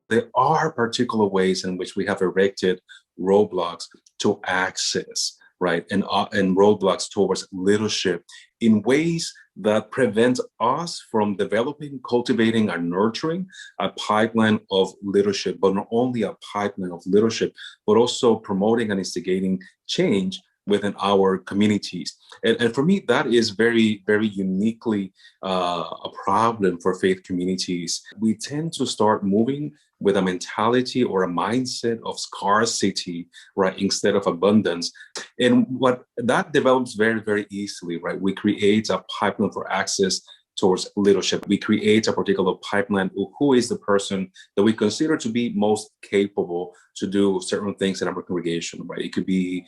there are particular ways in which we have erected roadblocks to access, right, and roadblocks towards leadership in ways that prevent us from developing, cultivating, and nurturing a pipeline of leadership, but not only a pipeline of leadership, but also promoting and instigating change within our communities. And for me, that is very, very uniquely a problem for faith communities. We tend to start moving with a mentality or a mindset of scarcity, right, instead of abundance. And what that develops very, very easily, right? We create a pipeline for access towards leadership. We create a particular pipeline of who is the person that we consider to be most capable to do certain things in our congregation, right? It could be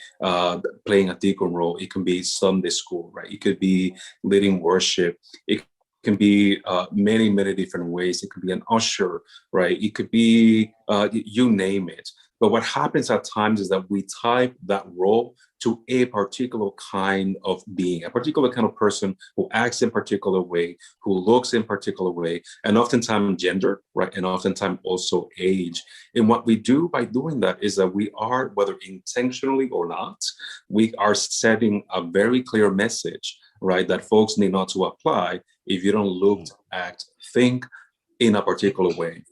playing a deacon role. It can be Sunday school, right? It could be leading worship. It can be many, many different ways. It could be an usher, right? It could be, you name it. But what happens at times is that we type that role to a particular kind of being, a particular kind of person who acts in a particular way, who looks in a particular way, and oftentimes gender, right? And oftentimes also age. And what we do by doing that is that we are, whether intentionally or not, we are setting a very clear message, right? That folks need not to apply if you don't look, act, think in a particular way.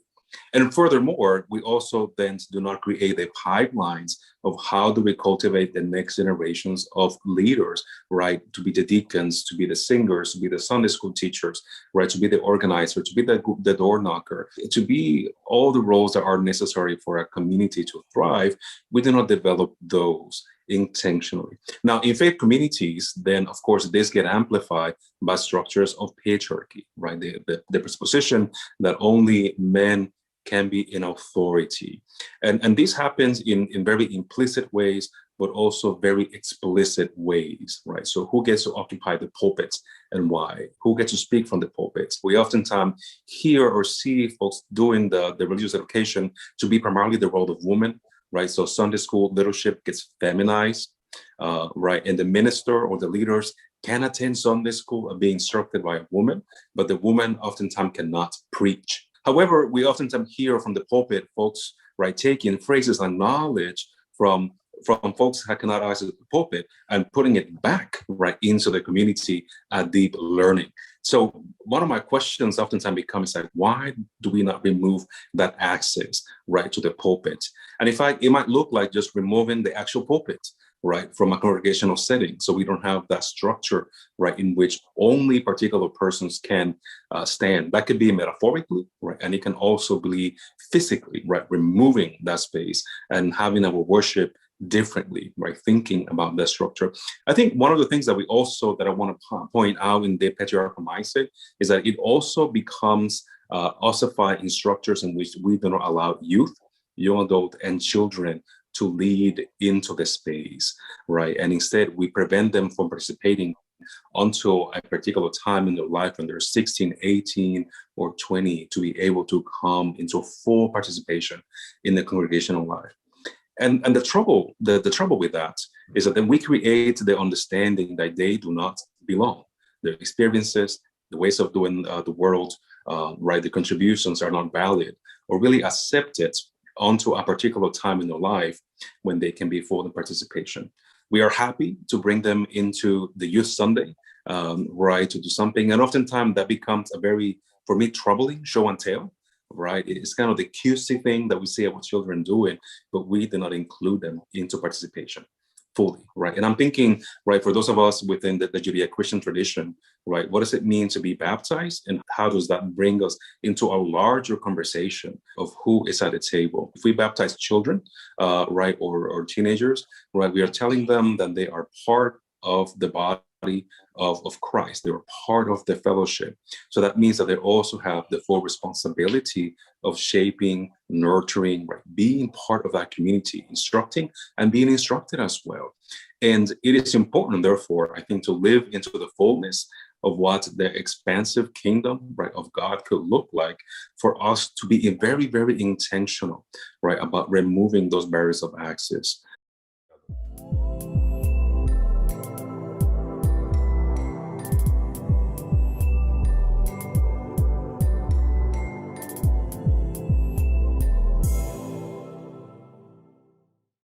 And furthermore, we also then do not create the pipelines of how do we cultivate the next generations of leaders, right? To be the deacons, to be the singers, to be the Sunday school teachers, right? To be the organizer, to be the door knocker, to be all the roles that are necessary for a community to thrive. We do not develop those intentionally. Now, in faith communities, then of course, this get amplified by structures of patriarchy, right? The presupposition that only men can be in authority. And this happens in very implicit ways, but also very explicit ways, right? So who gets to occupy the pulpits and why? Who gets to speak from the pulpits? We oftentimes hear or see folks doing the religious education to be primarily the role of women, right? So Sunday school leadership gets feminized, right? And the minister or the leaders can attend Sunday school and be instructed by a woman, but the woman oftentimes cannot preach. However, we oftentimes hear from the pulpit folks, right, taking phrases and knowledge from folks that cannot access the pulpit and putting it back right into the community at deep learning. So one of my questions oftentimes becomes like, why do we not remove that access right to the pulpit? And in fact, it might look like just removing the actual pulpit, right, from a congregational setting. So we don't have that structure, right, in which only particular persons can stand. That could be metaphorically, right, and it can also be physically, right, removing that space and having our worship differently, right, thinking about that structure. I think one of the things that I want to point out in the patriarchal mindset is that it also becomes ossified in structures in which we do not allow youth, young adult, and children to lead into the space, right? And instead, we prevent them from participating until a particular time in their life when they're 16, 18, or 20 to be able to come into full participation in the congregational life. And the trouble with that is that then we create the understanding that they do not belong. Their experiences, the ways of doing the world, right, the contributions are not valid or really accepted onto a particular time in their life when they can be full in participation. We are happy to bring them into the Youth Sunday, right, to do something. And oftentimes that becomes a very, for me, troubling show and tell, right? It's kind of the cutesy thing that we see our children doing, but we do not include them into participation fully, right? And I'm thinking, right, for those of us within the Judeo-Christian tradition, right, what does it mean to be baptized? And how does that bring us into a larger conversation of who is at the table? If we baptize children, right, or teenagers, right, we are telling them that they are part of the body of Christ. They're part of the fellowship. So that means that they also have the full responsibility of shaping, nurturing, right, being part of that community, instructing and being instructed as well. And it is important, therefore, I think, to live into the fullness of what the expansive kingdom, right, of God could look like, for us to be very, very intentional, right, about removing those barriers of access.